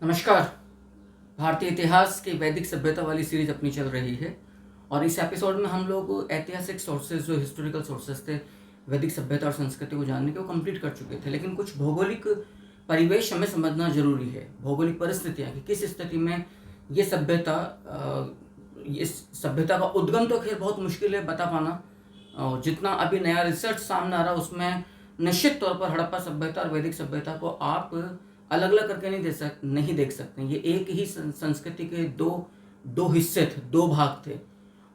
नमस्कार। भारतीय इतिहास की वैदिक सभ्यता वाली सीरीज अपनी चल रही है और इस एपिसोड में हम लोग ऐतिहासिक सोर्सेज जो हिस्टोरिकल सोर्सेज थे वैदिक सभ्यता और संस्कृति को जानने के वो कंप्लीट कर चुके थे, लेकिन कुछ भौगोलिक परिवेश हमें समझना जरूरी है। भौगोलिक परिस्थितियाँ कि किस स्थिति में ये सभ्यता इस सभ्यता का उद्गम तो खैर बहुत मुश्किल है बता पाना, और जितना अभी नया रिसर्च सामने आ रहा है उसमें निश्चित तौर पर हड़प्पा सभ्यता और वैदिक सभ्यता को आप अलग अलग करके नहीं देख सकते। ये एक ही संस्कृति के दो दो हिस्से थे, दो भाग थे,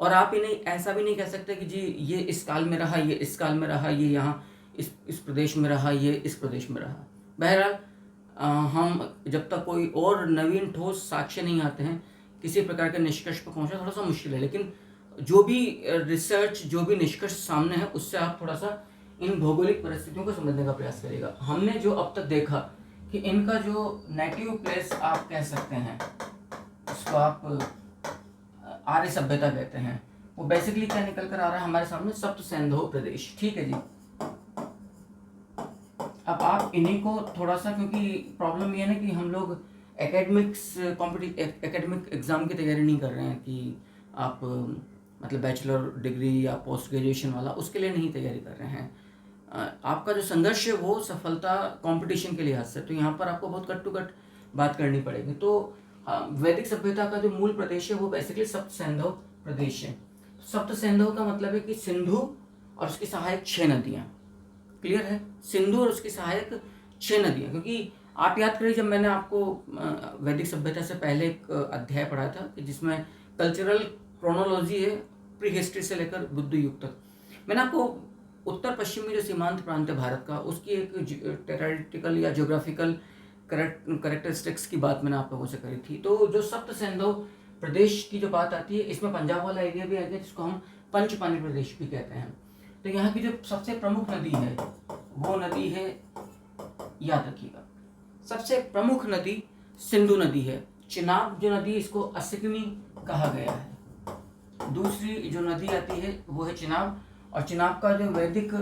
और आप इन्हें ऐसा भी नहीं कह सकते कि जी ये इस काल में रहा, ये इस काल में रहा, ये यहाँ इस प्रदेश में रहा, ये इस प्रदेश में रहा। बहरहाल हम जब तक कोई और नवीन ठोस साक्ष्य नहीं आते हैं किसी प्रकार के निष्कर्ष पर पहुंचना थोड़ा सा मुश्किल है, लेकिन जो भी रिसर्च जो भी निष्कर्ष सामने है उससे आप थोड़ा सा इन भौगोलिक परिस्थितियों को समझने का प्रयास करिएगा। हमने जो अब तक देखा कि इनका जो नेटिव प्लेस आप कह सकते हैं, इसको आप आर्य सभ्यता कहते हैं, वो बेसिकली क्या निकल कर आ रहा है हमारे सामने, सप्त सिंधु प्रदेश। ठीक है जी। अब आप इन्हीं को थोड़ा सा, क्योंकि प्रॉब्लम ये है ना कि हम लोग एकेडमिक एग्ज़ाम की तैयारी नहीं कर रहे हैं कि आप मतलब बैचलर डिग्री या पोस्ट ग्रेजुएशन वाला, उसके लिए नहीं तैयारी कर रहे हैं। आपका जो संघर्ष है वो सफलता कंपटीशन के लिहाज से, तो यहाँ पर आपको बहुत कट टू कट बात करनी पड़ेगी। तो वैदिक सभ्यता का जो मूल प्रदेश है वो बेसिकली सप्त सिंधु प्रदेश है। सप्त सिंधु का मतलब है कि सिंधु और उसकी सहायक 6 नदियाँ। क्लियर है? सिंधु और उसकी सहायक 6 नदियाँ, क्योंकि आप याद करिए जब मैंने आपको वैदिक सभ्यता से पहले एक अध्याय पढ़ा था कि जिसमें कल्चरल क्रोनोलॉजी है प्री हिस्ट्री से लेकर बुद्ध युग तक, मैंने आपको उत्तर पश्चिम में जो सीमांत प्रांत है भारत का उसकी एक टेरिटोरिकल या ज्योग्राफिकल करेक्टरिस्टिक्स की बात मैंने आप लोगों से करी थी। तो जो सप्त सिंधु प्रदेश की जो बात आती है इसमें पंजाब वाला एरिया भी आ गया जिसको हम पंचपानी प्रदेश भी कहते हैं। तो यहाँ की जो सबसे प्रमुख नदी है वो नदी है, याद रखिएगा, सबसे प्रमुख नदी सिंधु नदी है। चिनाब जो नदी इसको असिकनी कहा गया है। दूसरी जो नदी आती है वो है चिनाब, और चिनाब का जो वैदिक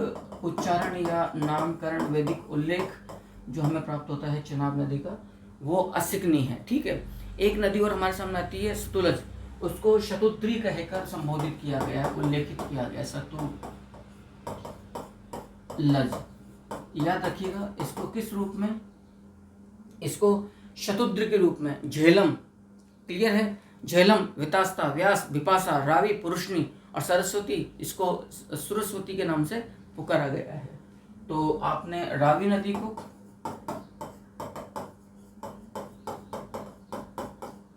उच्चारण या नामकरण वैदिक उल्लेख जो हमें प्राप्त होता है चिनाब नदी का वो असिकनी है। ठीक है। एक नदी और हमारे सामने आती है सतलज, उसको शतुद्री कहकर संबोधित किया गया है, उल्लेखित किया गया, सतुलज। याद रखिएगा इसको किस रूप में, इसको शतुद्र के रूप में, झेलम। क्लियर है? झेलम, वितास्ता, व्यास, विपाशा, रावी, पुरुषनी और सरस्वती, इसको सरस्वती के नाम से पुकारा गया है। तो आपने रावी नदी को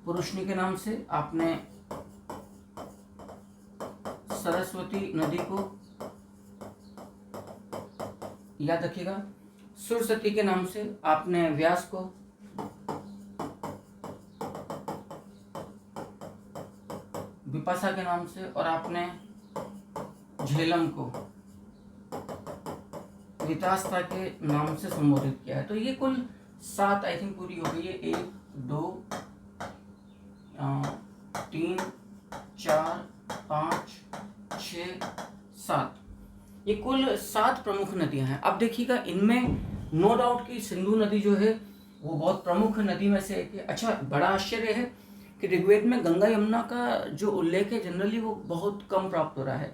पुरुषनी के नाम से, आपने सरस्वती नदी को याद रखिएगा सरस्वती के नाम से, आपने व्यास को विपाशा के नाम से, और आपने झेलम को वितास्ता के नाम से संबोधित किया है। तो ये कुल 7 आई थिंक पूरी हो गई है। 1 2 3 4 5 6 7, ये कुल 7 प्रमुख नदियां हैं। अब देखिएगा इनमें नो डाउट कि सिंधु नदी जो है वो बहुत प्रमुख नदी में से एक है। अच्छा, बड़ा आश्चर्य है कि ऋग्वेद में गंगा यमुना का जो उल्लेख है जनरली वो बहुत कम प्राप्त हो रहा है।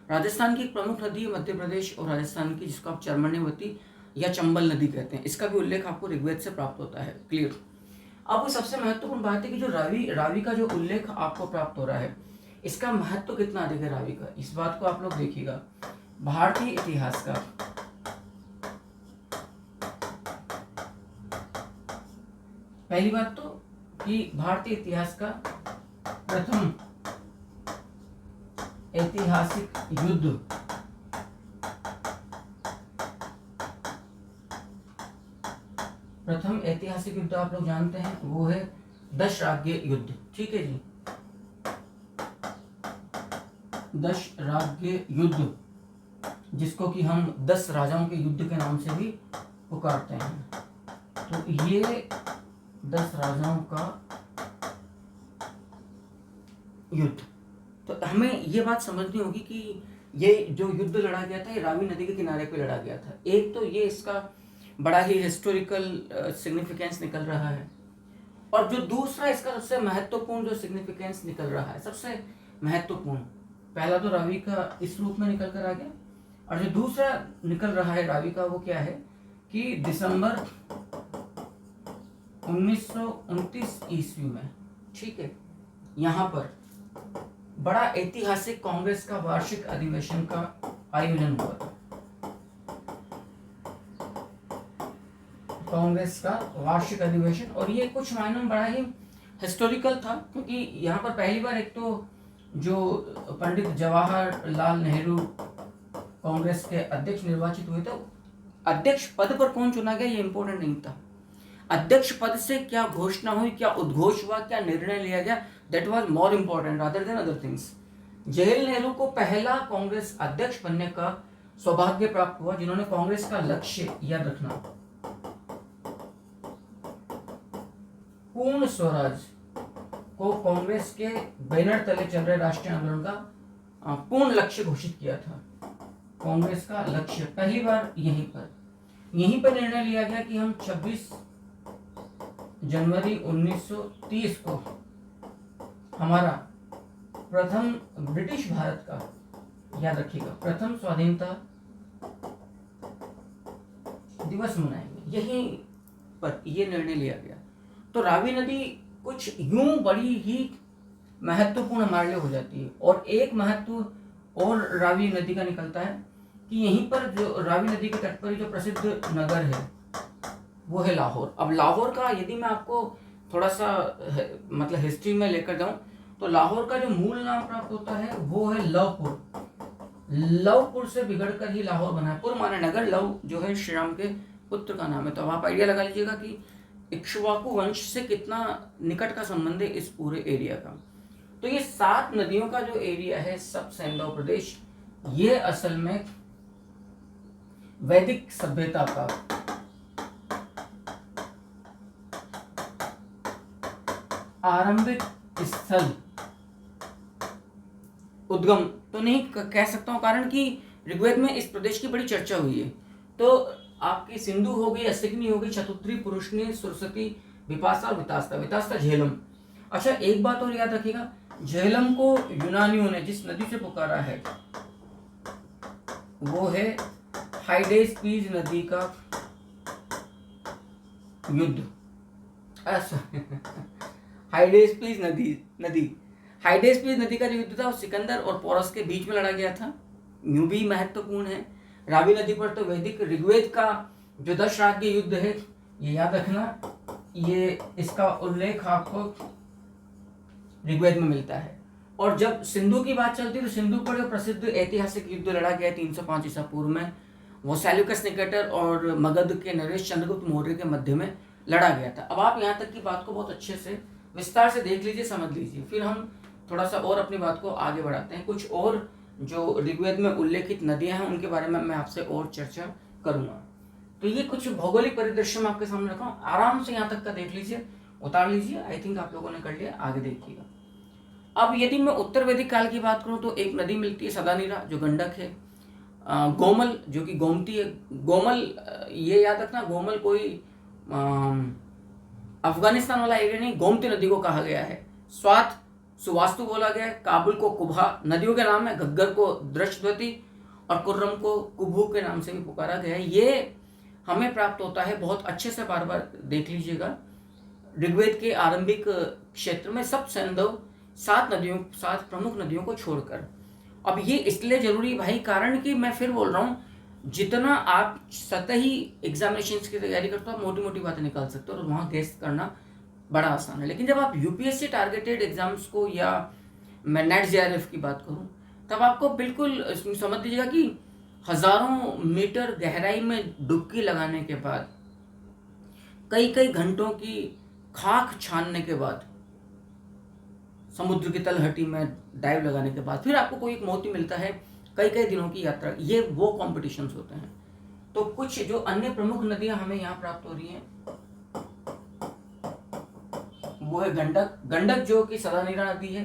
राजस्थान की एक प्रमुख नदी है मध्य प्रदेश और राजस्थान की, जिसको आप चर्मण्यवती या चंबल नदी कहते हैं, इसका भी उल्लेख आपको ऋग्वेद से प्राप्त होता है। क्लियर? अब सबसे महत्वपूर्ण बात है कि जो रावी का जो उल्लेख आपको प्राप्त हो रहा है इसका महत्व कितना अधिक है रावी का, इस बात को आप लोग देखिएगा। भारतीय इतिहास का पहली बात तो कि भारतीय इतिहास का प्रथम ऐतिहासिक युद्ध आप लोग जानते हैं वो है दशराज्य युद्ध। ठीक है जी, दशराज्य युद्ध, जिसको कि हम 10 राजाओं के युद्ध के नाम से भी पुकारते हैं। तो ये 10 राजाओं का युद्ध, तो हमें ये बात समझनी होगी कि ये जो युद्ध लड़ा गया था ये रावी नदी के किनारे पे लड़ा गया था। एक तो ये इसका बड़ा ही हिस्टोरिकल सिग्निफिकेंस निकल रहा है, और जो दूसरा इसका सबसे महत्वपूर्ण जो सिग्निफिकेंस निकल रहा है, सबसे महत्वपूर्ण, पहला तो रावी का इस रूप में निकल कर आ गया, और जो दूसरा निकल रहा है रावी का वो क्या है कि दिसंबर 1929 ईस्वी में, ठीक है, यहाँ पर बड़ा ऐतिहासिक कांग्रेस का वार्षिक अधिवेशन का आयोजन हुआ था। कांग्रेस का वार्षिक अधिवेशन, और ये कुछ मायनों में बड़ा ही हिस्टोरिकल था, क्योंकि यहाँ पर पहली बार एक तो जो पंडित जवाहरलाल नेहरू कांग्रेस के अध्यक्ष निर्वाचित हुए थे, अध्यक्ष पद पर कौन चुना गया ये इंपॉर्टेंट नहीं था, अध्यक्ष पद से क्या घोषणा हुई, क्या उद्घोष हुआ, क्या निर्णय लिया गया, that was more important rather than other things. Jawaharlal Nehru को पहला कांग्रेस अध्यक्ष बनने का सौभाग्य प्राप्त हुआ, जिन्होंने कांग्रेस का लक्ष्य याद रखना, पूर्ण स्वराज को कांग्रेस के बैनर तले चल रहे राष्ट्रीय आंदोलन का पूर्ण लक्ष्य घोषित किया था। कांग्रेस का लक्ष्य पहली बार यहीं पर निर्णय लिया गया कि हम 26 जनवरी 1930 को हमारा प्रथम ब्रिटिश भारत का, याद रखिएगा, प्रथम स्वाधीनता दिवस मनाएंगे, यहीं पर यह निर्णय लिया गया। तो रावी नदी कुछ यूं बड़ी ही महत्वपूर्ण हमारे लिए हो जाती है। और एक महत्व और रावी नदी का निकलता है कि यहीं पर जो रावी नदी के तट पर जो प्रसिद्ध नगर है वो है लाहौर। अब लाहौर का यदि मैं आपको थोड़ा सा मतलब हिस्ट्री में लेकर जाऊं तो लाहौर का जो मूल नाम प्राप्त होता है वो है लवपुर। लवपुर से बिगड़कर ही लाहौर बना है। पुर माने नगर, लव जो है श्री राम के पुत्र का नाम है। तो अब आप आइडिया लगा लीजिएगा कि इक्ष्वाकु वंश से कितना निकट का संबंध है इस पूरे एरिया का। तो ये 7 नदियों का जो एरिया है सब सैंधव प्रदेश, ये असल में वैदिक सभ्यता का आरंभिक स्थल, उद्गम तो नहीं कह सकता हूं, कारण कि ऋग्वेद में इस प्रदेश की बड़ी चर्चा हुई है। तो आपकी सिंधु हो गई, असिग्नी हो गई, चतुर्थी, पुरुषनी, सुरसती, विपाशा और वितास्ता। वितास्ता झेलम। अच्छा एक बात और याद रखिएगा, झेलम को यूनानियों ने जिस नदी से पुकारा है वो है हाइडेस्पीज नदी का युद्ध। ऐसा हाइडेस्पीज नदी का जो युद्ध था वो सिकंदर और पोरस के बीच में लड़ा गया था। यूं भी महत्वपूर्ण है। रावी नदी पर तो वैदिक ऋग्वेद का जो दशराज्य युद्ध है ये याद रखना, ये इसका उल्लेख आपको ऋग्वेद में मिलता है। और जब सिंधु की बात चलती है तो सिंधु पर जो प्रसिद्ध ऐतिहासिक युद्ध लड़ा गया 305 ईसा पूर्व में, वो सैल्यूकस निकेटर और मगध के नरेश चंद्रगुप्त मौर्य के मध्य में लड़ा गया था। अब आप यहाँ तक की बात को बहुत अच्छे से विस्तार से देख लीजिए, समझ लीजिए, फिर हम थोड़ा सा और अपनी बात को आगे बढ़ाते हैं। कुछ और जो ऋग्वेद में उल्लेखित नदियां हैं उनके बारे में मैं आपसे और चर्चा करूंगा। तो ये कुछ भौगोलिक परिदृश्य मैं आपके सामने रखा हूँ, आराम से यहाँ तक का देख लीजिए, उतार लीजिए। आई थिंक आप लोगों ने कर लिया, आगे देखिएगा। अब यदि मैं उत्तर वैदिक काल की बात करूँ तो एक नदी मिलती है सदानीरा जो गंडक है, गोमल जो कि गोमती है। गोमल ये याद रखना, गोमल कोई अफगानिस्तान वाला एरिया नहीं, गोमती नदी को कहा गया है। स्वात सुवास्तु बोला गया है। काबुल को कुभा नदियों के नाम है। घग्गर को दृष्टवती और कुर्रम को कुभू के नाम से भी पुकारा गया है। ये हमें प्राप्त होता है, बहुत अच्छे से बार बार देख लीजिएगा, ऋग्वेद के आरंभिक क्षेत्र में सब सैंधव 7 प्रमुख नदियों को छोड़कर। अब ये इसलिए जरूरी भाई, कारण कि मैं फिर बोल रहा हूँ, जितना आप सतही एग्जामिनेशंस की तैयारी करते हो आप मोटी मोटी बातें निकाल सकते हो और वहाँ गेस करना बड़ा आसान है। लेकिन जब आप यूपीएससी टारगेटेड एग्जाम्स को, या मैं नेट जेआरएफ की बात करूं, तब आपको बिल्कुल समझ लीजिएगा कि हजारों मीटर गहराई में डुबकी लगाने के बाद, कई कई घंटों की खाक छानने के बाद, समुद्र की तलहटी में डाइव लगाने के बाद फिर आपको कोई एक मोती मिलता है, कई कई दिनों की यात्रा, ये वो कॉम्पिटिशन्स होते हैं। तो कुछ जो अन्य प्रमुख नदियां हमें यहाँ प्राप्त हो रही हैं वो है गंडक जो कि सदानीरा नदी है।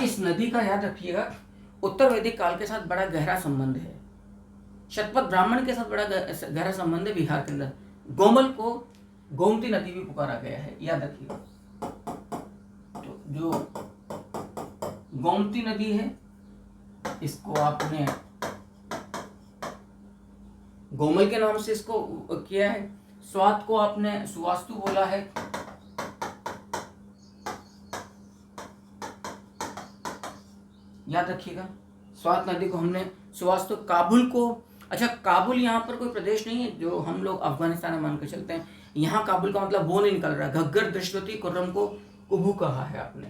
इस नदी का याद रखिएगा उत्तर वैदिक काल के साथ बड़ा गहरा संबंध है। शतपथ ब्राह्मण के साथ बड़ा गहरा संबंध है बिहार के अंदर। गोमल को गोमती नदी भी पुकारा गया है, याद रखिएगा। तो जो गोमती नदी है इसको आपने गोमल के नाम से इसको किया है। स्वात को आपने सुवास्तु बोला है। याद रखिएगा, स्वात नदी को हमने सुवास्तु। काबुल को, अच्छा काबुल यहाँ पर कोई प्रदेश नहीं है जो हम लोग अफगानिस्तान में मान के चलते हैं। यहाँ काबुल का मतलब वो नहीं निकल रहा। घग्गर, दृष्टवती, कुर्रम को कुबू कहा है आपने।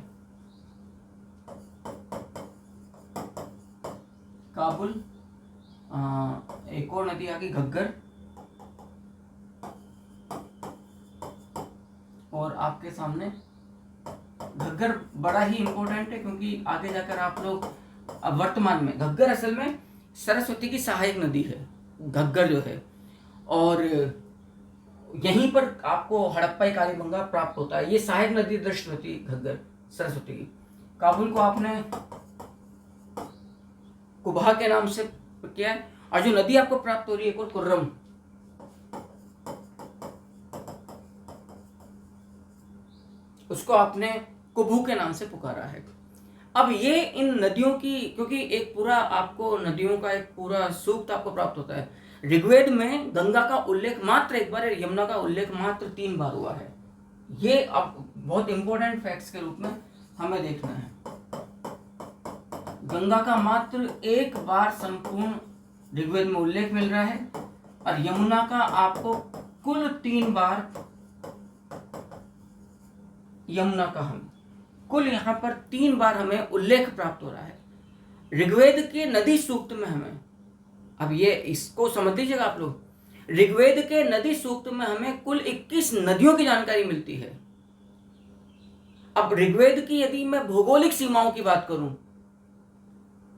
काबुल, एक और नदी आ गई घग्गर, और आपके सामने घग्गर बड़ा ही इंपॉर्टेंट है क्योंकि आगे जाकर आप लोग वर्तमान में, घग्गर असल में सरस्वती की सहायक नदी है घग्गर जो है, और यहीं पर आपको हड़प्पा कालीबंगा प्राप्त होता है। ये सहायक नदी दृष्टवती, घग्गर, सरस्वती की। काबुल को आपने कुबहा के नाम से किया है। और जो नदी आपको प्राप्त हो रही है एक और कुर्रम, उसको आपने कुबू के नाम से पुकारा है। अब ये इन नदियों की, क्योंकि एक पूरा आपको नदियों का एक पूरा सूक्त आपको प्राप्त होता है। ऋग्वेद में गंगा का उल्लेख मात्र एक बार, यमुना का उल्लेख मात्र 3 बार हुआ है। ये अब बहुत इंपॉर्टेंट फैक्ट्स के रूप में हमें देखना है। गंगा का मात्र 1 बार संपूर्ण ऋग्वेद में उल्लेख मिल रहा है, और यमुना का आपको कुल 3 बार, यमुना का हम कुल यहाँ पर 3 बार हमें उल्लेख प्राप्त हो रहा है ऋग्वेद के नदी सूक्त में हमें। अब ये इसको समझ लीजिएगा आप लोग, ऋग्वेद के नदी सूक्त में हमें कुल 21 नदियों की जानकारी मिलती है। अब ऋग्वेद की यदि मैं भौगोलिक सीमाओं की बात करूं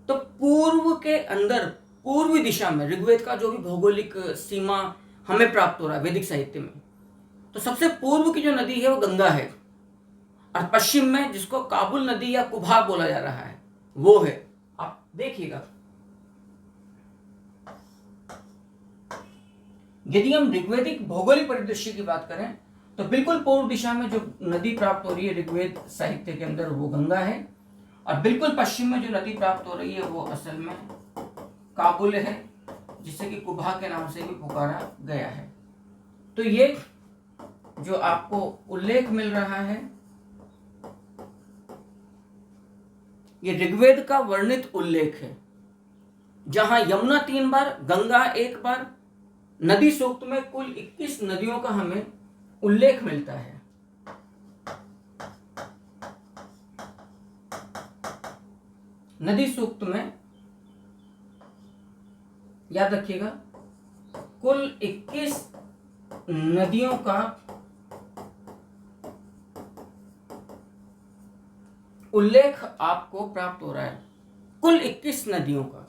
तो पूर्व के अंदर, पूर्वी दिशा में ऋग्वेद का जो भी भौगोलिक सीमा हमें प्राप्त हो रहा है वैदिक साहित्य में, तो सबसे पूर्व की जो नदी है वो गंगा है, और पश्चिम में जिसको काबुल नदी या कुबा बोला जा रहा है वो है। आप देखिएगा, यदि हम ऋग्वेदिक भौगोलिक परिदृश्य की बात करें तो बिल्कुल पूर्व दिशा में जो नदी प्राप्त हो रही है ऋग्वेद साहित्य के अंदर वो गंगा है, और बिल्कुल पश्चिम में जो नदी प्राप्त हो रही है वो असल में काबुल है, जिसे कि कुबा के नाम से भी पुकारा गया है। तो ये जो आपको उल्लेख मिल रहा है ये ऋग्वेद का वर्णित उल्लेख है, जहां यमुना 3 बार, गंगा 1 बार, नदी सूक्त में कुल 21 नदियों का हमें उल्लेख मिलता है। नदी सूक्त में याद रखिएगा कुल 21 नदियों का उल्लेख आपको प्राप्त हो रहा है, कुल 21 नदियों का।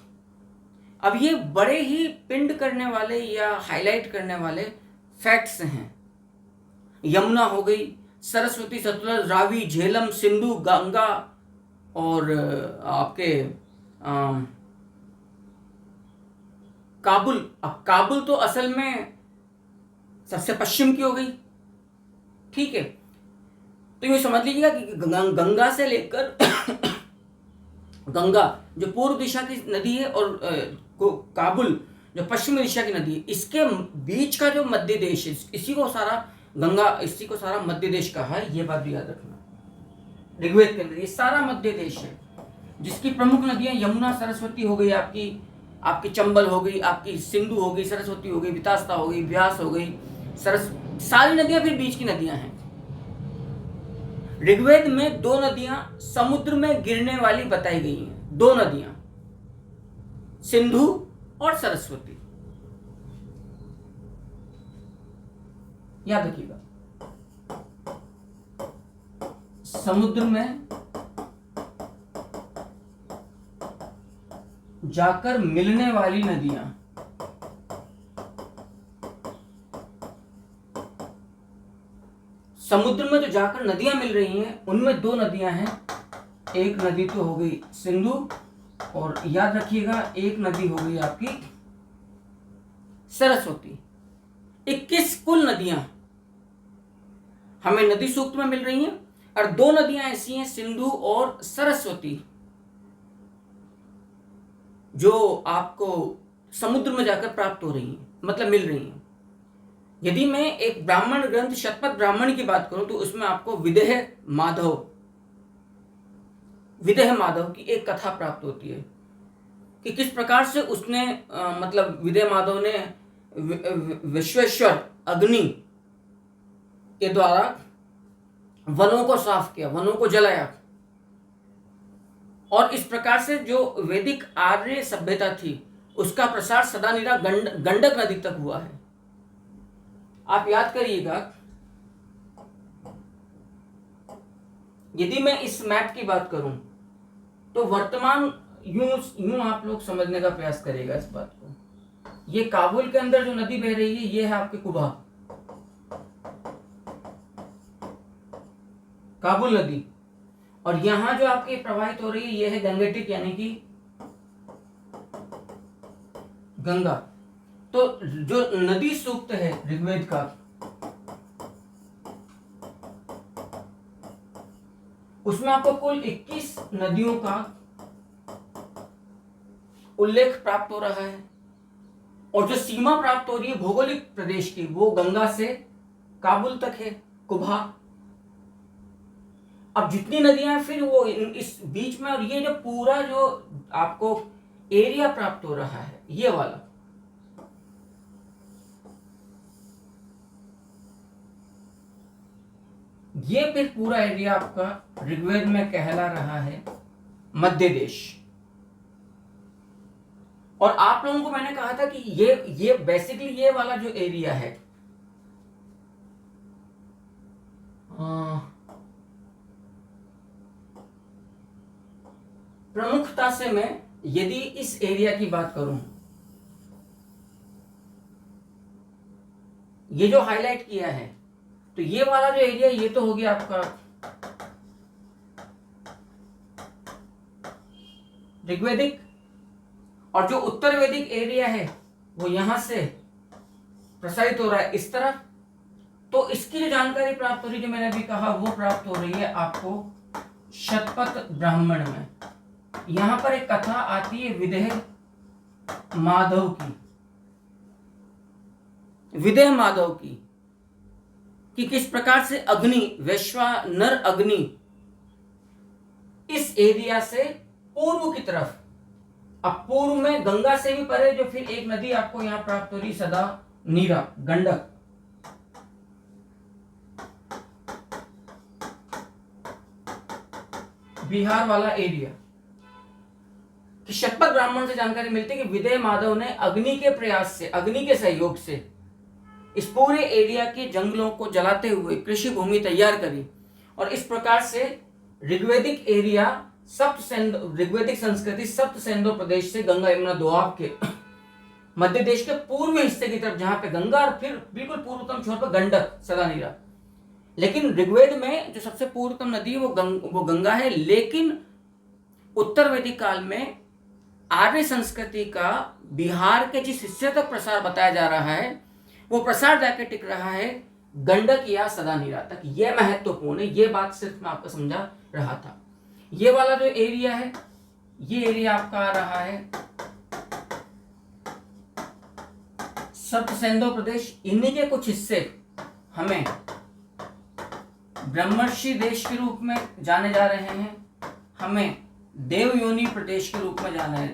अब ये बड़े ही पिंड करने वाले या हाईलाइट करने वाले फैक्ट्स हैं। यमुना हो गई, सरस्वती, सतलज, रावी, झेलम, सिंधु, गंगा, और आपके काबुल। अब काबुल तो असल में सबसे पश्चिम की हो गई, ठीक है। तो ये समझ लीजिएगा कि गंगा से लेकर गंगा जो पूर्व दिशा की नदी है और काबुल जो पश्चिमी दिशा की नदी है, इसके बीच का जो मध्य देश है, इसी को सारा मध्य देश कहा है। ये बात भी याद रखना, ऋग्वेद के अंदर ये सारा मध्य देश है, जिसकी प्रमुख नदियां यमुना, सरस्वती हो गई, आपकी चंबल हो गई, आपकी सिंधु हो गई, सरस्वती हो गई, वितास्ता हो गई, व्यास हो गई, सारी नदियां फिर बीच की नदियां हैं। ऋग्वेद में 2 नदियां समुद्र में गिरने वाली बताई गई हैं, 2 नदियां, सिंधु और सरस्वती। याद रखिएगा, समुद्र में जाकर मिलने वाली नदियां, समुद्र में जो जाकर नदियां मिल रही हैं उनमें 2 नदियां हैं। एक नदी तो हो गई सिंधु, और याद रखिएगा एक नदी हो गई आपकी सरस्वती। 21 कुल नदियां हमें नदी सूक्त में मिल रही हैं, और दो नदियां ऐसी हैं, सिंधु और सरस्वती, जो आपको समुद्र में जाकर प्राप्त हो रही हैं, मतलब मिल रही हैं। यदि मैं एक ब्राह्मण ग्रंथ शतपथ ब्राह्मण की बात करूं तो उसमें आपको विदेह माधव की एक कथा प्राप्त होती है कि किस प्रकार से उसने मतलब विदेह माधव ने विश्वेश्वर अग्नि के द्वारा वनों को साफ किया, वनों को जलाया, और इस प्रकार से जो वैदिक आर्य सभ्यता थी उसका प्रसार सदा निरा गंडक नदी तक हुआ है। आप याद करिएगा, यदि मैं इस मैप की बात करूं तो वर्तमान यूं आप लोग समझने का प्रयास करेगा इस बात को। ये काबुल के अंदर जो नदी बह रही है ये है आपके कुबा, काबुल नदी, और यहां जो आपके प्रवाहित हो रही है ये है गंगेटिक यानी कि गंगा। तो जो नदी सूक्त है ऋग्वेद का, उसमें आपको कुल 21 नदियों का उल्लेख प्राप्त हो रहा है, और जो सीमा प्राप्त हो रही है भौगोलिक प्रदेश की वो गंगा से काबुल तक है, कुबा। अब जितनी नदियां हैं फिर वो इस बीच में, और ये जो पूरा जो आपको एरिया प्राप्त हो रहा है ये वाला, ये फिर पूरा एरिया आपका ऋग्वेद में कहला रहा है मध्य देश। और आप लोगों को मैंने कहा था कि ये बेसिकली ये वाला जो एरिया है, प्रमुखता से मैं यदि इस एरिया की बात करूं, ये जो हाईलाइट किया है, तो ये वाला जो एरिया ये तो हो गया आपका ऋग्वेदिक, और जो उत्तर वैदिक एरिया है वो यहां से प्रसारित हो रहा है इस तरफ। तो इसकी जो जानकारी प्राप्त हो रही है, जो मैंने अभी कहा, वो प्राप्त हो रही है आपको शतपथ ब्राह्मण में। यहां पर एक कथा आती है विदेह माधव की, कि किस प्रकार से अग्नि, वैश्वानर अग्नि इस एरिया से पूर्व की तरफ, अब पूर्व में गंगा से भी परे जो फिर एक नदी आपको यहां प्राप्त हो रही, सदा नीरा, गंडक, बिहार वाला एरिया, कि शतपथ ब्राह्मण से जानकारी मिलती है कि विदेह माधव ने अग्नि के प्रयास से, अग्नि के सहयोग से इस पूरे एरिया के जंगलों को जलाते हुए कृषि भूमि तैयार करी, और इस प्रकार से ऋग्वेदिक एरिया ऋग्वेदिक संस्कृति सप्त सेंदो प्रदेश से गंगा यमुना दोआब के मध्य देश के पूर्व हिस्से की तरफ, जहां पे गंगा, और फिर बिल्कुल पूर्वतम छोर पर गंडक, सदा नीरा। लेकिन ऋग्वेद में जो सबसे पूर्वतम नदी है वो गंगा है, लेकिन उत्तर वैदिक काल में आर्य संस्कृति का बिहार के जिस हिस्से तक प्रसार बताया जा रहा है, वो प्रसार जाके टिक रहा है गंडक या सदा नीरा तक। यह महत्वपूर्ण है, ये बात सिर्फ मैं आपको समझा रहा था। ये वाला जो एरिया है, ये एरिया आपका आ रहा है सप्त सेंदो प्रदेश। इन्हीं के कुछ हिस्से हमें ब्रह्मर्षि देश के रूप में जाने जा रहे हैं, हमें देवयोनि प्रदेश के रूप में जाने।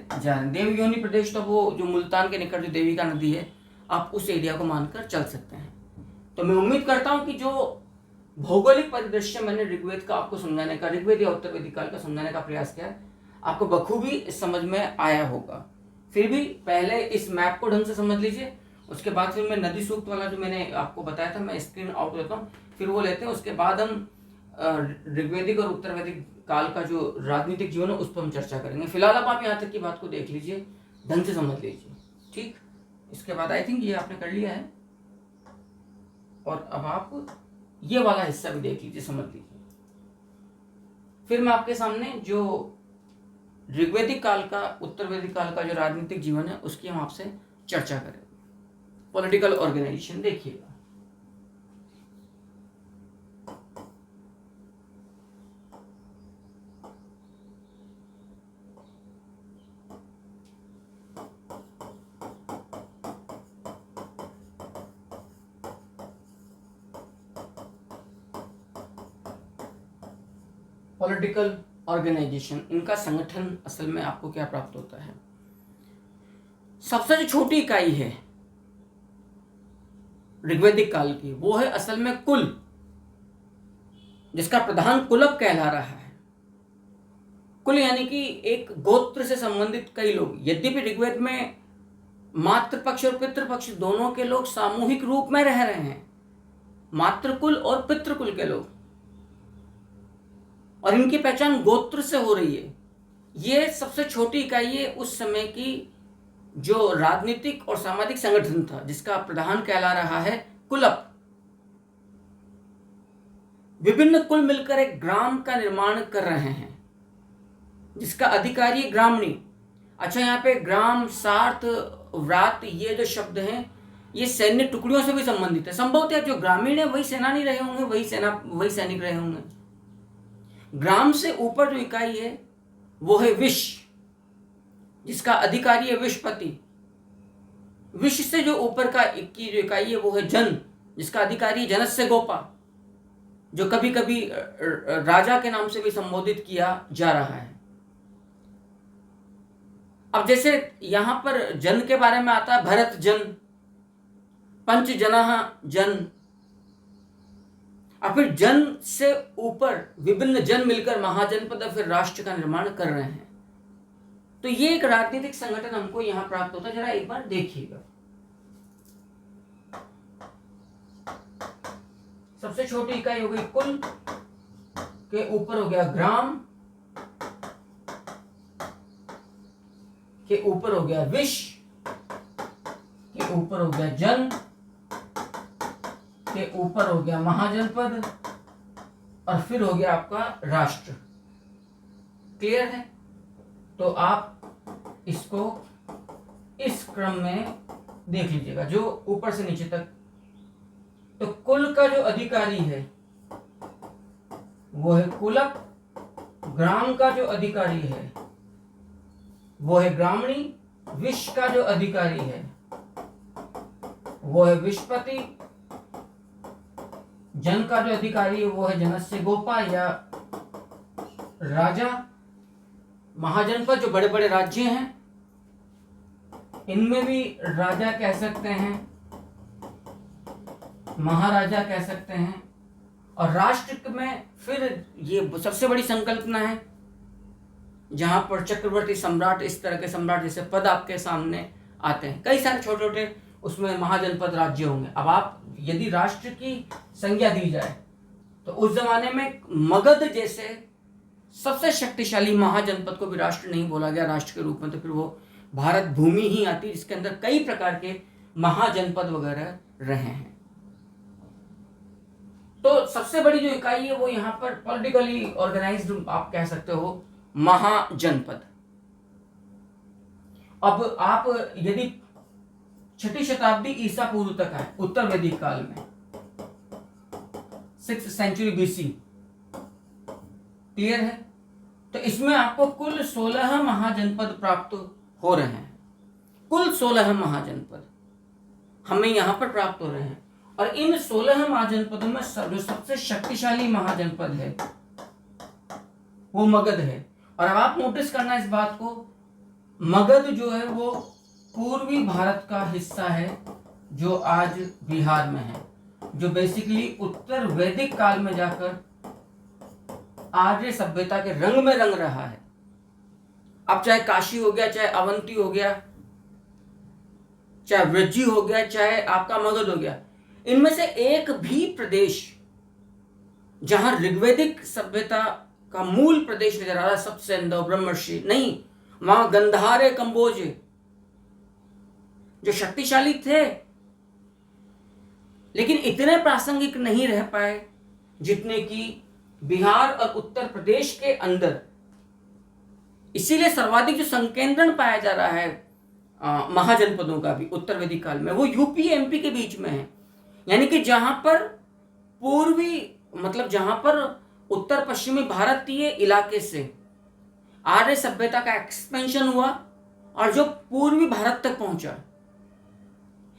देवयोनि प्रदेश तो वो जो मुल्तान के निकट जो देविका नदी है, आप उस एरिया को मानकर चल सकते हैं। तो मैं उम्मीद करता हूं कि जो भौगोलिक परिदृश्य मैंने ऋग्वेद का आपको समझाने का, ऋग्वेद या उत्तर वैदिक काल का समझाने का प्रयास किया, आपको बखूबी समझ में आया होगा। फिर भी पहले इस मैप को ढंग से समझ लीजिए, उसके बाद फिर मैं नदी सूक्त वाला जो मैंने आपको बताया था, मैं स्क्रीन आउट देता हूँ, फिर वो लेते हैं। उसके बाद हम ऋग्वेदिक और उत्तर वैदिक काल का जो राजनीतिक जीवन है उस पर हम चर्चा करेंगे। फिलहाल आप यहाँ तक की बात को देख लीजिए, ढंग से समझ लीजिए, ठीक। इसके बाद आई थिंक ये आपने कर लिया है, और अब आप ये वाला हिस्सा भी देख लीजिए, समझ लीजिए। फिर मैं आपके सामने जो ऋग्वेदिक काल का, उत्तर वैदिक काल का जो राजनीतिक जीवन है उसकी हम आपसे चर्चा करेंगे। पॉलिटिकल ऑर्गेनाइजेशन देखिएगा, पॉलिटिकल ऑर्गेनाइजेशन, इनका संगठन असल में आपको क्या प्राप्त होता है? सबसे जो छोटी इकाई है ऋग्वैदिक काल की, वो है असल में कुल, जिसका प्रधान कुलप कहला रहा है। कुल यानी कि एक गोत्र से संबंधित कई लोग। यद्यपि ऋग्वेद में मातृपक्ष और पितृपक्ष दोनों के लोग सामूहिक रूप में रह रहे हैं, मातृकुल और पितृकुल के लोग, और इनकी पहचान गोत्र से हो रही है। ये सबसे छोटी इकाई है उस समय की जो राजनीतिक और सामाजिक संगठन था, जिसका प्रधान कहला रहा है कुलप। विभिन्न कुल मिलकर एक ग्राम का निर्माण कर रहे हैं, जिसका अधिकारी ग्रामणी। अच्छा, यहाँ पे ग्राम, सार्थ, व्रात, ये जो शब्द हैं ये सैन्य टुकड़ियों से भी संबंधित है। संभवतः जो ग्रामीण है वही सेनानी रहे होंगे, वही सैनिक रहे होंगे। ग्राम से ऊपर जो इकाई है वो है विश, जिसका अधिकारी है विशपति। विश से जो ऊपर की जो इकाई है वो है जन, जिसका अधिकारी है जनस्य गोपा, जो कभी कभी राजा के नाम से भी संबोधित किया जा रहा है। अब जैसे यहां पर जन के बारे में आता है भरत जन, पंच जनाः जन, और फिर जन से ऊपर विभिन्न जन मिलकर महाजनपद और फिर राष्ट्र का निर्माण कर रहे हैं। तो ये एक राजनीतिक संगठन हमको यहां प्राप्त होता है। जरा एक बार देखिएगा। सबसे छोटी इकाई हो गई कुल, के ऊपर हो गया ग्राम, के ऊपर हो गया विश, के ऊपर हो गया जन, के ऊपर हो गया महाजनपद, और फिर हो गया आपका राष्ट्र। क्लियर है? तो आप इसको इस क्रम में देख लीजिएगा, जो ऊपर से नीचे तक। तो कुल का जो अधिकारी है वो है कुलप, ग्राम का जो अधिकारी है वो है ग्रामणी, विश का जो अधिकारी है वो है विशपति, जन का जो अधिकारी है वो है जनस्य गोपा या राजा। महाजनपद जो बड़े बड़े राज्य हैं, इनमें भी राजा कह सकते हैं, महाराजा कह सकते हैं। और राष्ट्र में फिर ये सबसे बड़ी संकल्पना है, जहां पर चक्रवर्ती सम्राट, इस तरह के सम्राट जैसे पद आपके सामने आते हैं। कई सारे छोटे छोटे उसमें महाजनपद राज्य होंगे। अब आप यदि राष्ट्र की संज्ञा दी जाए तो उस जमाने में मगध जैसे सबसे शक्तिशाली महाजनपद को भी राष्ट्र नहीं बोला गया राष्ट्र के रूप में, तो फिर वो भारत भूमि ही आती, जिसके अंदर कई प्रकार के महाजनपद वगैरह रहे हैं। तो सबसे बड़ी जो इकाई है वो यहाँ पर पॉलिटिकली ऑर्गेनाइज्ड आप कह सकते हो महाजनपद। अब आप यदि 6ठी शताब्दी ईसा पूर्व तक आए, उत्तर वैदिक काल में 6th सेंचुरी BC, क्लियर है? तो इसमें आपको कुल 16 महाजनपद प्राप्त हो रहे हैं। कुल 16 महाजनपद हमें यहां पर प्राप्त हो रहे हैं, और इन 16 महाजनपदों में जो सबसे शक्तिशाली महाजनपद है वो मगध है। और अब आप नोटिस करना इस बात को, मगध जो है वो पूर्वी भारत का हिस्सा है जो आज बिहार में है, जो बेसिकली उत्तर वैदिक काल में जाकर आर्य सभ्यता के रंग में रंग रहा है। अब चाहे काशी हो गया, चाहे अवंती हो गया, चाहे वृज्जी हो गया, चाहे आपका मगध हो गया, इनमें से एक भी प्रदेश जहां ऋग्वैदिक सभ्यता का मूल प्रदेश नजर आ रहा है, सप्तसेन ब्रह्मर्षि नहीं, वहां गंधार कंबोज जो शक्तिशाली थे लेकिन इतने प्रासंगिक नहीं रह पाए जितने कि बिहार और उत्तर प्रदेश के अंदर। इसीलिए सर्वाधिक जो संकेंद्रण पाया जा रहा है महाजनपदों का भी उत्तर वैदिक काल में, वो यूपी एमपी के बीच में है। यानी कि जहां पर पूर्वी, मतलब जहां पर उत्तर पश्चिमी भारतीय इलाके से आर्य सभ्यता का एक्सपेंशन हुआ और जो पूर्वी भारत तक पहुंचा।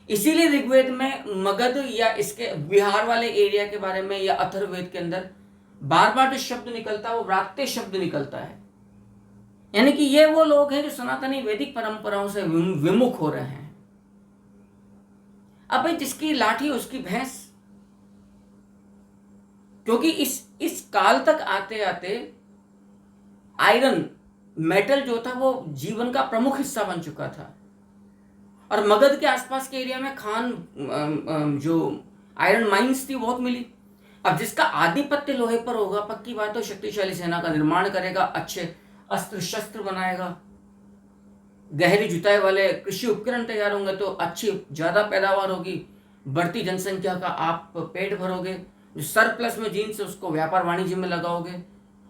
इसीलिए ऋग्वेद में मगध या इसके बिहार वाले एरिया के बारे में या अथर्ववेद के अंदर बार बार जो शब्द निकलता है वो व्रात्य शब्द निकलता है। यानी कि ये वो लोग हैं जो सनातनी वैदिक परंपराओं से विमुख हो रहे हैं। अब भाई जिसकी लाठी उसकी भैंस, क्योंकि इस काल तक आते आते आयरन मेटल जो था वो जीवन का प्रमुख हिस्सा बन चुका था। और मगध के आसपास के एरिया में जो आयरन माइंस थी बहुत मिली। अब जिसका आधिपत्य लोहे पर होगा, पक्की बात है शक्तिशाली सेना का निर्माण करेगा, अच्छे अस्त्र शस्त्र बनाएगा, गहरी जुताई वाले कृषि उपकरण तैयार होंगे तो अच्छी ज्यादा पैदावार होगी, बढ़ती जनसंख्या का आप पेट भरोगे, जो सरप्लस में जीन्स है उसको व्यापार वाणिज्य में लगाओगे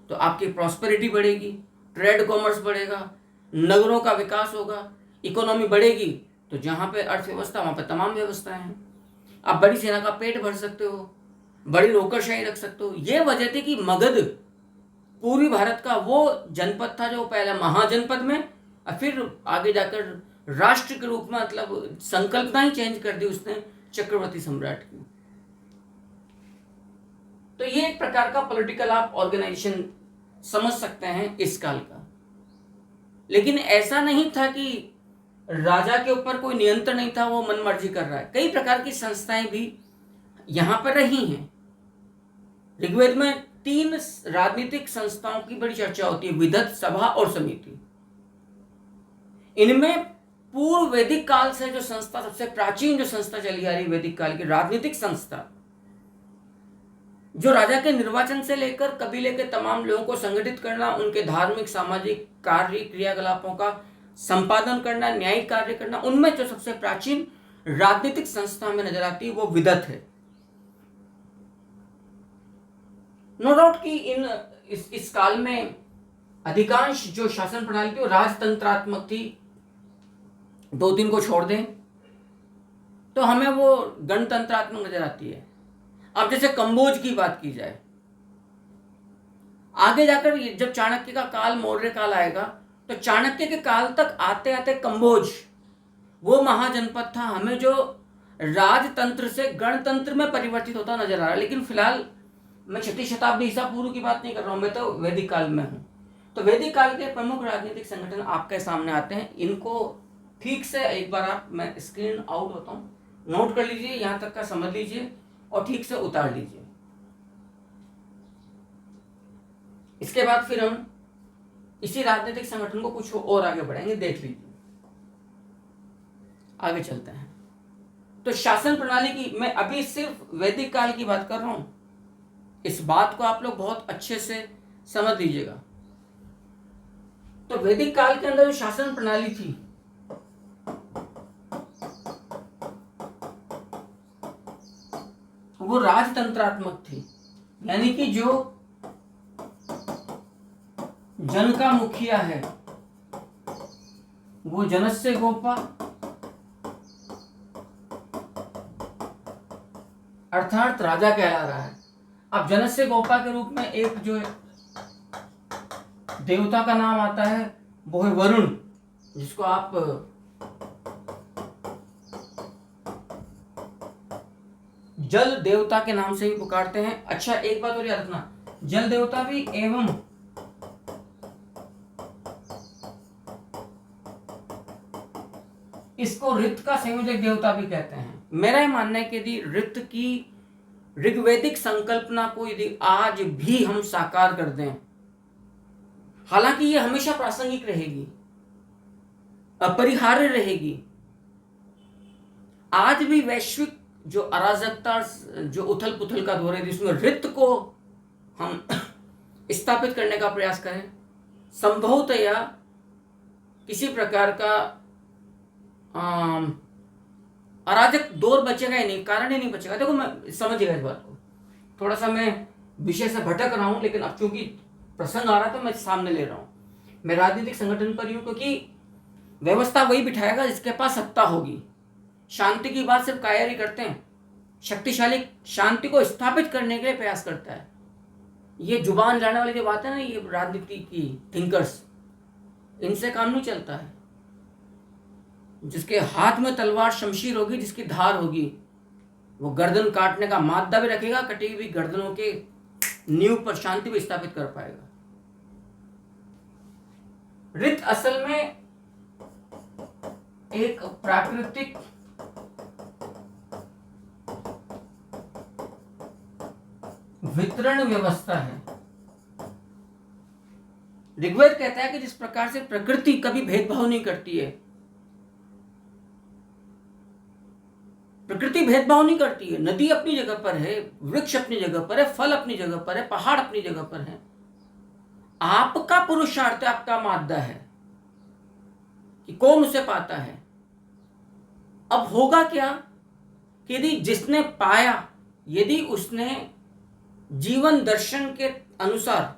तो आपकी प्रॉस्पेरिटी बढ़ेगी, ट्रेड कॉमर्स बढ़ेगा, नगरों का विकास होगा, इकोनॉमी बढ़ेगी। तो जहां पे अर्थव्यवस्था वहां पे तमाम व्यवस्थाएं हैं। आप बड़ी सेना का पेट भर सकते हो, बड़ी नौकरशाही रख सकते हो। ये वजह थी कि मगध पूर्वी भारत का वो जनपद था जो पहले महाजनपद में और फिर आगे जाकर राष्ट्र के रूप में, मतलब संकल्पना ही चेंज कर दी उसने चक्रवर्ती सम्राट की। तो ये एक प्रकार का पॉलिटिकल आप ऑर्गेनाइजेशन समझ सकते हैं इस काल का। लेकिन ऐसा नहीं था कि राजा के ऊपर कोई नियंत्रण नहीं था, वो मनमर्जी कर रहा है। कई प्रकार की संस्थाएं भी यहां पर रही हैं। ऋग्वेद में 3 राजनीतिक संस्थाओं की बड़ी चर्चा होती है, विदत, सभा और समिति। इनमें पूर्व वैदिक काल से जो संस्था, सबसे प्राचीन जो संस्था चली आ रही वैदिक काल की राजनीतिक संस्था, जो राजा के निर्वाचन से लेकर कबीले के तमाम लोगों को संगठित करना, उनके धार्मिक सामाजिक कार्य क्रियाकलापों का संपादन करना, न्यायिक कार्य करना, उनमें जो सबसे प्राचीन राजनीतिक संस्था में नजर आती है वो विदत है। नो डाउट कि इस काल में अधिकांश जो शासन प्रणाली थी वो राजतंत्रात्मक थी। 2-3 को छोड़ दें तो हमें वो गणतंत्रात्मक नजर आती है। अब जैसे कंबोज की बात की जाए, आगे जाकर जब चाणक्य का काल, मौर्य काल आएगा तो चाणक्य के काल तक आते आते कंबोज वो महाजनपद था हमें जो राजतंत्र से गणतंत्र में परिवर्तित होता नजर आ रहा है। लेकिन फिलहाल मैं 6वीं शताब्दी ईसा पूर्व की बात नहीं कर रहा हूं, मैं तो वैदिक काल में हूं। तो वैदिक काल के प्रमुख राजनीतिक संगठन आपके सामने आते हैं। इनको ठीक से एक बार मैं स्क्रीन आउट होता हूं, नोट कर लीजिए, यहां तक का समझ लीजिए और ठीक से उतार लीजिए। इसके बाद फिर हम इसी राजनीतिक संगठन को कुछ और आगे बढ़ाएंगे, देख लीजिए। आगे चलते हैं। तो शासन प्रणाली की मैं अभी सिर्फ वैदिक काल की बात कर रहा हूं, इस बात को आप लोग बहुत अच्छे से समझ लीजिएगा। तो वैदिक काल के अंदर जो शासन प्रणाली थी वो राजतंत्रात्मक थी। यानी कि जो जन का मुखिया है वो जनस्य गोपा अर्थात राजा कहला रहा है। अब जनस्य गोपा के रूप में एक जो देवता का नाम आता है वो है वरुण, जिसको आप जल देवता के नाम से भी पुकारते हैं। अच्छा, एक बात और याद रखना, जल देवता भी एवं इसको ऋत का संयोजक देवता भी कहते हैं। मेरा यह मानना है कि यदि ऋत की ऋग्वैदिक संकल्पना को यदि आज भी हम साकार कर दें, हालांकि ये हमेशा प्रासंगिक रहेगी, अपरिहार्य रहेगी। आज भी वैश्विक जो अराजकता, जो उथल पुथल का दौर है, जिसमें ऋत को हम स्थापित करने का प्रयास करें, संभवतया किसी प्रकार का अराजक दौर बचेगा ही नहीं, कारण ही नहीं बचेगा। देखो, मैं समझिएगा इस बात को, थोड़ा सा मैं विषय से भटक रहा हूं, लेकिन अब चूंकि प्रसंग आ रहा तो मैं सामने ले रहा हूं। मैं राजनीतिक संगठन पर ही हूं, क्योंकि व्यवस्था वही बिठाएगा जिसके पास सत्ता होगी। शांति की बात सिर्फ कायर ही करते हैं, शक्तिशाली शांति को स्थापित करने के लिए प्रयास करता है। ये जुबान जाने वाली जो बात है ना, ये राजनीति की थिंकर्स, इनसे काम नहीं चलता है। जिसके हाथ में तलवार शमशीर होगी, जिसकी धार होगी, वो गर्दन काटने का मादा भी रखेगा, कटी हुई गर्दनों के नींव पर शांति भी स्थापित कर पाएगा। ऋत असल में एक प्राकृतिक वितरण व्यवस्था है। ऋग्वेद कहता है कि जिस प्रकार से प्रकृति कभी भेदभाव नहीं करती है, प्रकृति भेदभाव नहीं करती है, नदी अपनी जगह पर है, वृक्ष अपनी जगह पर है, फल अपनी जगह पर है, पहाड़ अपनी जगह पर है। आपका पुरुषार्थ, आपका मादा है कि कौन उसे पाता है। अब होगा क्या कि यदि जिसने पाया, यदि उसने जीवन दर्शन के अनुसार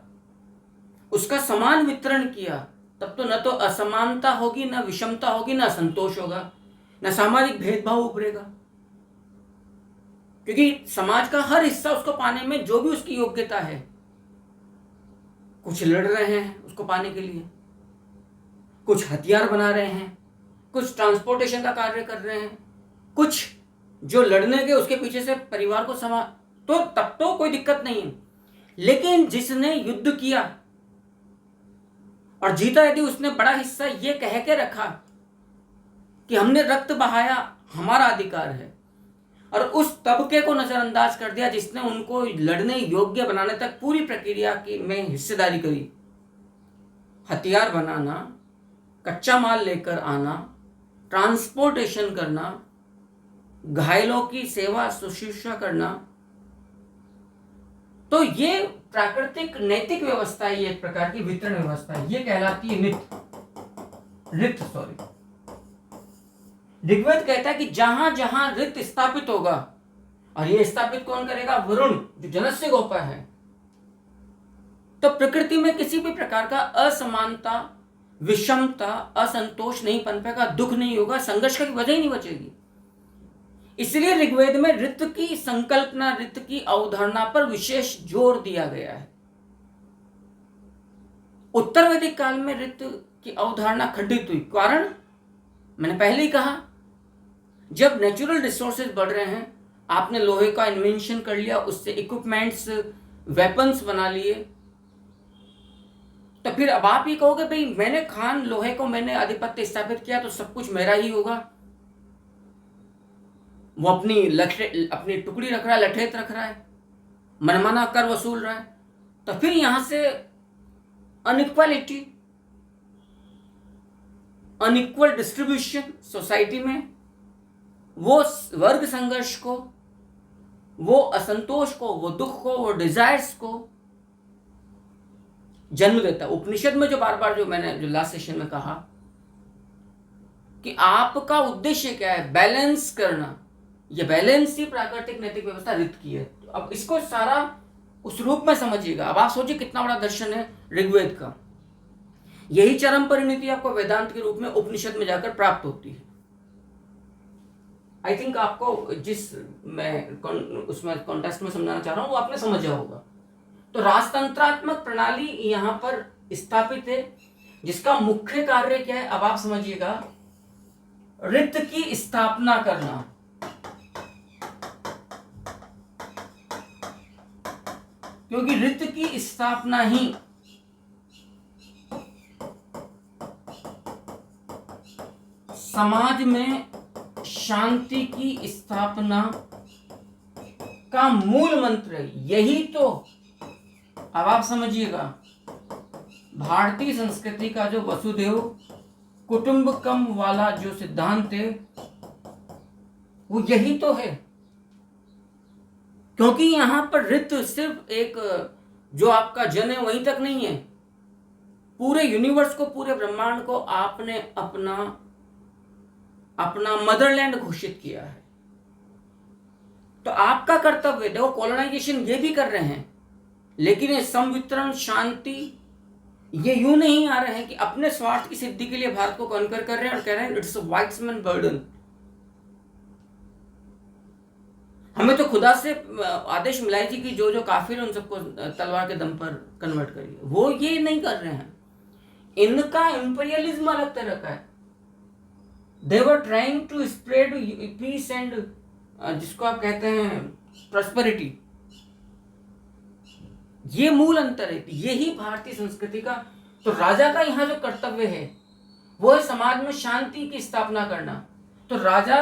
उसका समान वितरण किया, तब तो न तो असमानता होगी, न विषमता होगी, न असंतोष होगा, न सामाजिक भेदभाव उभरेगा। क्योंकि समाज का हर हिस्सा उसको पाने में जो भी उसकी योग्यता है, कुछ लड़ रहे हैं उसको पाने के लिए, कुछ हथियार बना रहे हैं, कुछ ट्रांसपोर्टेशन का कार्य कर रहे हैं, कुछ जो लड़ने के उसके पीछे से परिवार को तो तब तो कोई दिक्कत नहीं है। लेकिन जिसने युद्ध किया और जीता, यदि उसने बड़ा हिस्सा ये कह के रखा कि हमने रक्त बहाया, हमारा अधिकार है, और उस तबके को नजरअंदाज कर दिया जिसने उनको लड़ने योग्य बनाने तक पूरी प्रक्रिया की में हिस्सेदारी करी, हथियार बनाना, कच्चा माल लेकर आना, ट्रांसपोर्टेशन करना, घायलों की सेवा शुश्रूषा करना, तो ये प्राकृतिक नैतिक व्यवस्था है, ये एक प्रकार की वितरण व्यवस्था है, ये कहलाती है ऋत। ऋग्वेद कहता है कि जहां जहां ऋत स्थापित होगा, और ये स्थापित कौन करेगा? वरुण, जो जनस्य गोपा है। तो प्रकृति में किसी भी प्रकार का असमानता, विषमता, असंतोष नहीं पनपेगा, दुख नहीं होगा, संघर्ष की वजह ही नहीं बचेगी। इसलिए ऋग्वेद में ऋत की संकल्पना, ऋत की अवधारणा पर विशेष जोर दिया गया है। उत्तर वैदिक काल में ऋत की अवधारणा खंडित हुई। कारण मैंने पहले ही कहा, जब नेचुरल रिसोर्सेज बढ़ रहे हैं, आपने लोहे का इन्वेंशन कर लिया, उससे इक्विपमेंट्स, वेपन्स बना लिए, तो फिर अब आप ये कहोगे भाई मैंने खान लोहे को मैंने आधिपत्य स्थापित किया तो सब कुछ मेरा ही होगा। वो अपनी टुकड़ी रख रहा है, लठेत रख रहा है, मनमाना कर वसूल रहा है, तो फिर यहां से अनइक्वालिटी, अनइक्वल डिस्ट्रीब्यूशन सोसाइटी में, वो वर्ग संघर्ष को, वो असंतोष को, वो दुख को, वो डिजायर्स को जन्म देता है। उपनिषद में जो बार बार जो मैंने जो लास्ट सेशन में कहा कि आपका उद्देश्य क्या है, बैलेंस करना, ये बैलेंस ही प्राकृतिक नैतिक व्यवस्था ऋत की है। तो अब इसको सारा उस रूप में समझिएगा। अब आप सोचिए कितना बड़ा दर्शन है ऋग्वेद का। यही चरम परिणति आपको वेदांत के रूप में उपनिषद में जाकर प्राप्त होती है। आई थिंक आपको जिस मैं उसमें कॉन्टेक्स्ट में समझाना चाह रहा हूं वो आपने समझा होगा। तो राजतंत्रात्मक प्रणाली यहां पर स्थापित है, जिसका मुख्य कार्य क्या है अब आप समझिएगा, ऋत की स्थापना करना। क्योंकि ऋत की स्थापना ही समाज में शांति की स्थापना का मूल मंत्र है। यही तो अब आप समझिएगा, भारतीय संस्कृति का जो वसुधैव कुटुंबकम वाला जो सिद्धांत है वो यही तो है। क्योंकि यहां पर ऋत सिर्फ एक जो आपका जन है वहीं तक नहीं है, पूरे यूनिवर्स को, पूरे ब्रह्मांड को आपने अपना मदरलैंड घोषित किया है। तो आपका कर्तव्य, देखो कॉलोनाइजेशन ये भी कर रहे हैं, लेकिन ये संवितरण, शांति, ये यूं नहीं आ रहे हैं कि अपने स्वार्थ की सिद्धि के लिए भारत को कॉन्कर कर रहे हैं और कह रहे हैं इट्स अ वाइट्समैन बर्डन। हमें तो खुदा से आदेश मिला जी कि जो जो काफिर उन सबको तलवार के दम पर कन्वर्ट करिए, वो ये नहीं कर रहे हैं। इनका इंपीरियलिज्म अलग तरह का है। They were trying to spread peace and जिसको आप कहते हैं प्रॉस्पेरिटी। ये मूल अंतर है, यही भारतीय संस्कृति का। तो राजा का यहाँ जो कर्तव्य है वो है समाज में शांति की स्थापना करना। तो राजा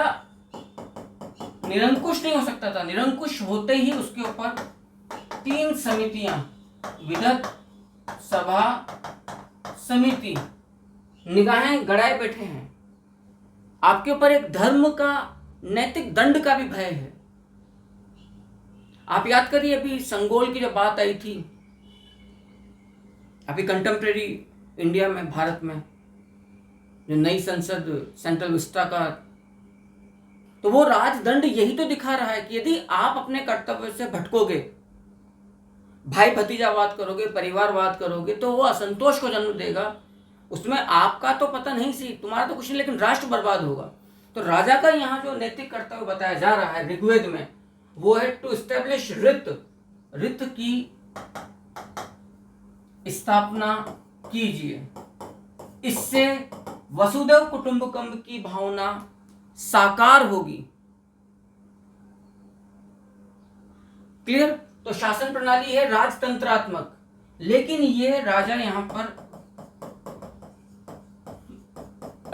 निरंकुश नहीं हो सकता था, निरंकुश होते ही उसके ऊपर 3 समितियां, विधत, सभा, समिति, निगाहें गड़ाए बैठे हैं। आपके ऊपर एक धर्म का, नैतिक दंड का भी भय है। आप याद करिए, अभी संगोल की जब बात आई थी, अभी कंटेम्प्रेरी इंडिया में, भारत में जो नई संसद सेंट्रल विस्टा का, तो वो राजदंड यही तो दिखा रहा है कि यदि आप अपने कर्तव्य से भटकोगे, भाई भतीजावाद करोगे, परिवारवाद करोगे, तो वो असंतोष को जन्म देगा। उसमें आपका तो पता नहीं सी, तुम्हारा तो कुछ नहीं, लेकिन राष्ट्र बर्बाद होगा। तो राजा का यहाँ जो नैतिक कर्तव्य बताया जा रहा है ऋग्वेद में, वो है टू एस्टेब्लिश रित की स्थापना कीजिए। इससे वसुदैव कुटुंबकम की भावना साकार होगी। क्लियर? तो शासन प्रणाली है राजतंत्रात्मक, लेकिन ये राजा यहां पर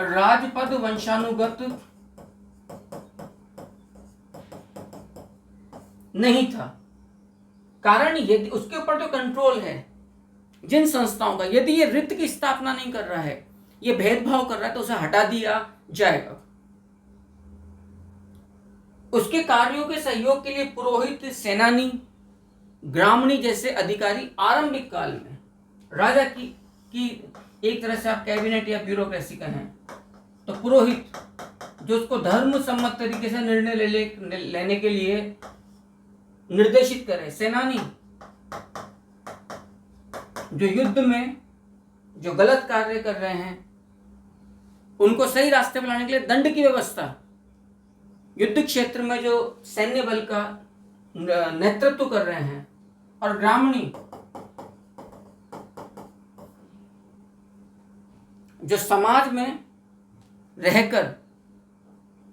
राजपद वंशानुगत नहीं था। कारण यदि उसके ऊपर तो कंट्रोल है जिन संस्थाओं का, यदि ये रित की स्थापना नहीं कर रहा है, ये भेदभाव कर रहा है, तो उसे हटा दिया जाएगा। उसके कार्यों के सहयोग के लिए पुरोहित, सेनानी, ग्रामणी जैसे अधिकारी आरंभिक काल में राजा की एक तरह से आप कैबिनेट या ब्यूरोक्रेसी कहें, तो पुरोहित जो उसको धर्म सम्मत तरीके से निर्णय लेने के लिए निर्देशित करे, सेनानी जो युद्ध में जो गलत कार्य कर रहे हैं उनको सही रास्ते पर लाने के लिए दंड की व्यवस्था, युद्ध क्षेत्र में जो सैन्य बल का नेतृत्व कर रहे हैं, और ग्रामणी जो समाज में रहकर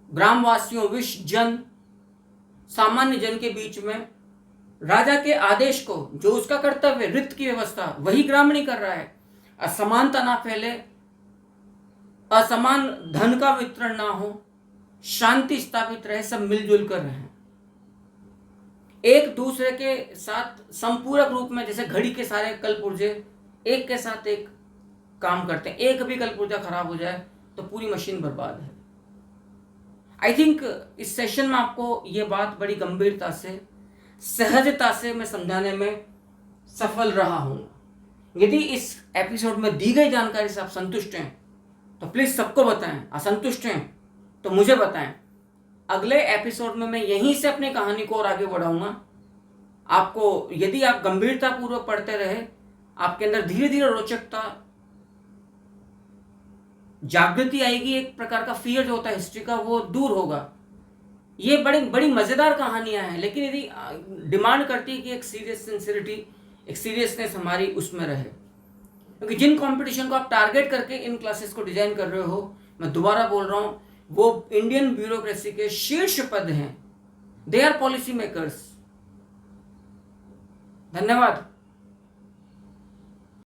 ग्रामवासियों, विश्व जन, सामान्य जन के बीच में राजा के आदेश को, जो उसका कर्तव्य रित की व्यवस्था, वही ग्रामणी कर रहा है। असमानता ना फैले, असमान धन का वितरण ना हो, शांति स्थापित रहे, सब मिलजुल कर रहे, एक दूसरे के साथ संपूरक रूप में, जैसे घड़ी के सारे कलपुर्जे एक के साथ एक काम करते हैं। एक भी कलपुर्जा खराब हो जाए तो पूरी मशीन बर्बाद है। आई थिंक इस सेशन में आपको ये बात बड़ी गंभीरता से, सहजता से मैं समझाने में सफल रहा हूँ। यदि इस एपिसोड में दी गई जानकारी से आप संतुष्ट हैं तो प्लीज सबको बताएं, असंतुष्ट हैं तो मुझे बताएं। अगले एपिसोड में मैं यहीं से अपनी कहानी को और आगे बढ़ाऊंगा। आपको, यदि आप गंभीरता पूर्वक पढ़ते रहे, आपके अंदर धीरे धीरे रोचकता, जागृति आएगी, एक प्रकार का फियर जो होता है हिस्ट्री का वो दूर होगा। ये बड़ी बड़ी मजेदार कहानियां हैं, लेकिन यदि डिमांड करती है कि एक सीरियस सिंसियरिटी, एक सीरियसनेस हमारी उसमें रहे, क्योंकि जिन कंपटीशन को आप टारगेट करके इन क्लासेस को डिजाइन कर रहे हो, मैं दोबारा बोल रहा हूं, वो इंडियन ब्यूरोक्रेसी के शीर्ष पद हैं। They are policy makers. धन्यवाद।